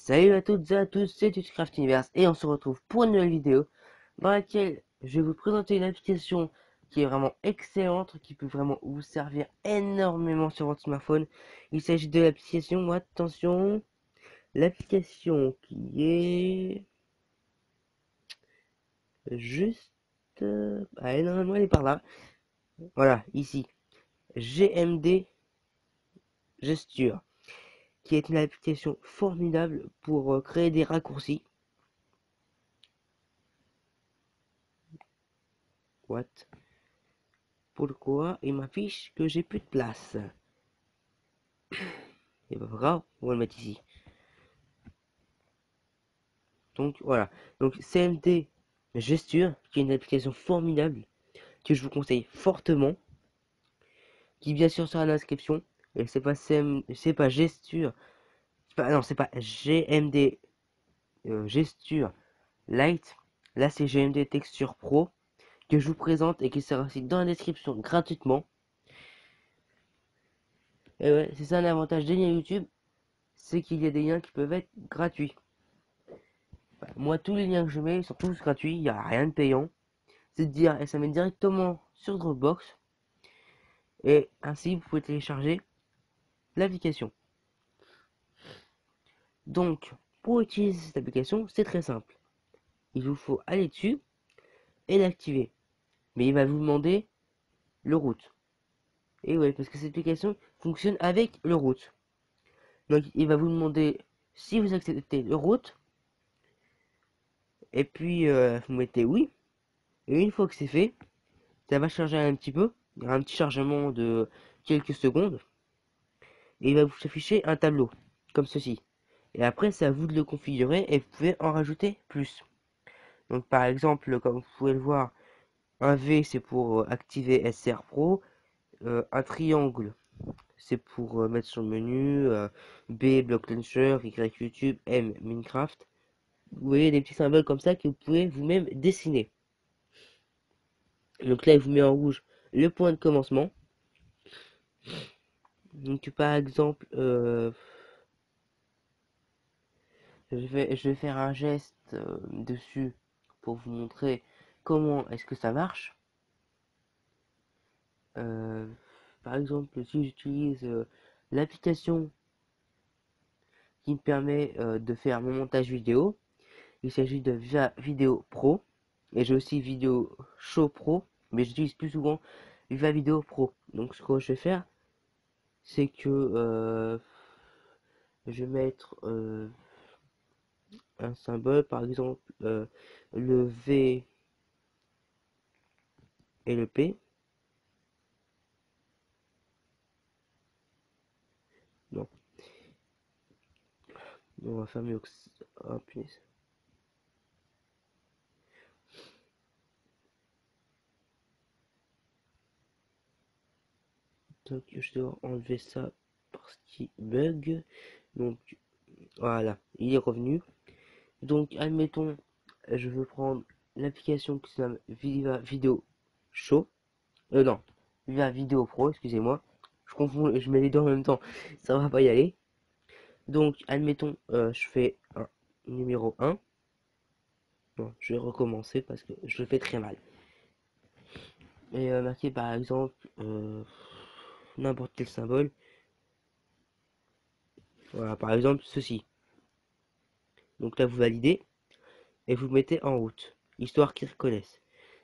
Salut à toutes et à tous, c'est Tutscraft Universe et on se retrouve pour une nouvelle vidéo dans laquelle je vais vous présenter une application qui est vraiment excellente, qui peut vraiment vous servir énormément sur votre smartphone. Il s'agit de l'application, attention, l'application qui est juste... allez, normalement elle est par là. Voilà, ici, GMD Gesture, qui est une application formidable pour créer des raccourcis. What? Pourquoi il m'affiche que j'ai plus de place? Et bah pas grave, on va le mettre ici. Donc voilà. Donc CMD Gesture, qui est une application formidable que je vous conseille fortement, qui bien sûr sera dans la description. Et c'est pas Gesture, non, c'est pas GMD Gesture Lite. Là c'est GMD Texture Pro que je vous présente et qui sera aussi dans la description gratuitement. Et ouais, c'est ça l'avantage des liens YouTube, c'est qu'il y a des liens qui peuvent être gratuits. Moi, tous les liens que je mets sont tous gratuits, il n'y a rien de payant. C'est dire, et ça met directement sur Dropbox. Et ainsi, vous pouvez télécharger l'application. Donc, pour utiliser cette application, c'est très simple. Il vous faut aller dessus et l'activer. Mais il va vous demander le root. Et ouais, parce que cette application fonctionne avec le root. Donc, il va vous demander si vous acceptez le root. Et puis, vous mettez oui. Et une fois que c'est fait, ça va charger un petit peu. Il y aura un petit chargement de quelques secondes. Et il va vous afficher un tableau, comme ceci. Et après, c'est à vous de le configurer et vous pouvez en rajouter plus. Donc par exemple, comme vous pouvez le voir, un V c'est pour activer SR Pro, un triangle c'est pour mettre sur le menu, B Block Launcher, Y YouTube, M Minecraft. Vous voyez des petits symboles comme ça que vous pouvez vous-même dessiner. Donc là, il vous met en rouge le point de commencement. Donc par exemple, je vais faire un geste dessus pour vous montrer comment est-ce que ça marche. Euh, Par exemple, si j'utilise l'application qui me permet de faire mon montage vidéo, il s'agit de Via Video Pro et j'ai aussi Video Show Pro, mais j'utilise plus souvent Via Video Pro. Donc ce que je vais faire, c'est que je vais mettre un symbole, par exemple le V et le P. Non, on va faire mieux que ça. Oh, punaise. Donc je dois enlever ça parce qu'il bug. Donc voilà, il est revenu. Donc admettons, je veux prendre l'application qui s'appelle Viva Video Show. Non, Viva Video Pro, excusez-moi. Je confonds, je mets les deux en même temps, ça va pas y aller. Donc admettons, je fais un numéro 1. Bon, je vais recommencer parce que je le fais très mal. Et marquer par exemple n'importe quel symbole. Voilà, par exemple ceci. Donc là vous validez et vous mettez en route, histoire qu'ils reconnaissent.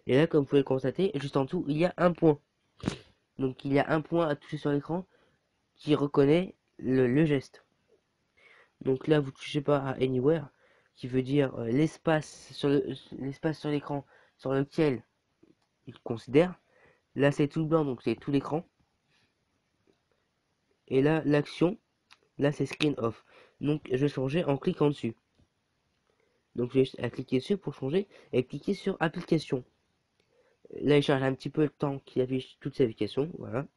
Et là, comme vous pouvez le constater, juste en dessous, il y a un point. Donc il y a un point à toucher sur l'écran qui reconnaît le geste. Donc là, vous touchez pas à Anywhere, qui veut dire l'espace sur l'écran sur lequel il considère. Là, c'est tout blanc, donc c'est tout l'écran. Et là, l'action, là, c'est Screen Off. Donc je vais changer en cliquant dessus. Donc j'ai juste à cliquer dessus pour changer et cliquer sur Application. Là, il charge un petit peu le temps qu'il affiche toutes ces applications. Voilà.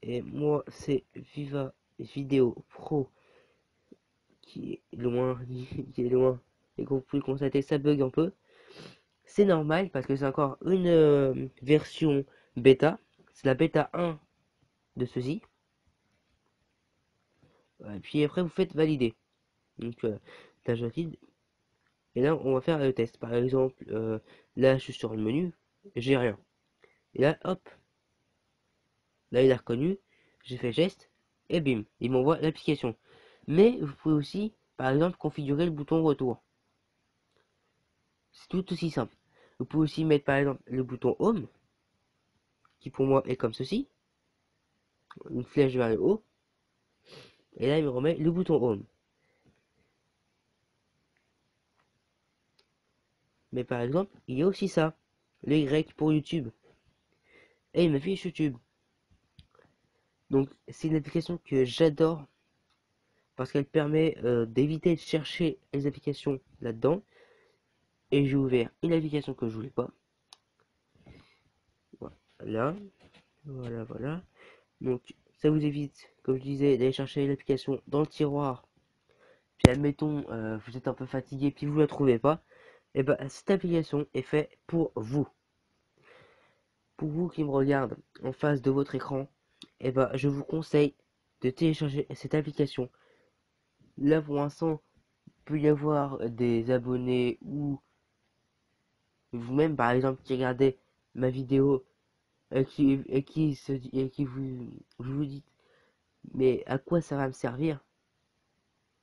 Et moi, c'est Viva Video Pro qui est loin, qui est loin. Et comme vous pouvez le constater, ça bug un peu. C'est normal parce que c'est encore une version bêta. C'est la bêta 1 de ceci. Et puis après, vous faites valider. Donc tâche rapide. Et là, on va faire le test. Par exemple, là, je suis sur le menu, j'ai rien. Et là, hop, là, il a reconnu, j'ai fait geste, et bim, il m'envoie l'application. Mais vous pouvez aussi, par exemple, configurer le bouton retour. C'est tout aussi simple. Vous pouvez aussi mettre, par exemple, le bouton Home, qui pour moi est comme ceci, une flèche vers le haut, et là, il me remet le bouton Home. Mais par exemple, il y a aussi ça, le Y pour YouTube, et il m'affiche YouTube. Donc, c'est une application que j'adore parce qu'elle permet d'éviter de chercher les applications là-dedans. Et j'ai ouvert une application que je voulais pas. Voilà, voilà. Donc, ça vous évite, comme je disais, d'aller chercher l'application dans le tiroir. Puis, admettons, vous êtes un peu fatigué, puis vous la trouvez pas. Et ben, cette application est faite pour vous. Pour vous qui me regardez en face de votre écran, et ben, je vous conseille de télécharger cette application. Là, pour l'instant, il peut y avoir des abonnés ou vous-même, par exemple, qui regardez ma vidéo et qui vous dites, mais à quoi ça va me servir?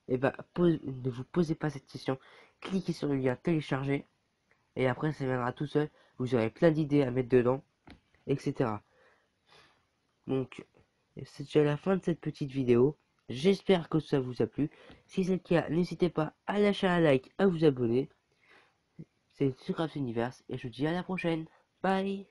Et ben, ne vous posez pas cette question. Cliquez sur le lien télécharger et après, ça viendra tout seul. Vous aurez plein d'idées à mettre dedans, etc. Donc, c'est déjà la fin de cette petite vidéo. J'espère que ça vous a plu. Si c'est le cas, n'hésitez pas à lâcher un like, à vous abonner. C'est Sucraft Universe et je vous dis à la prochaine. Bye!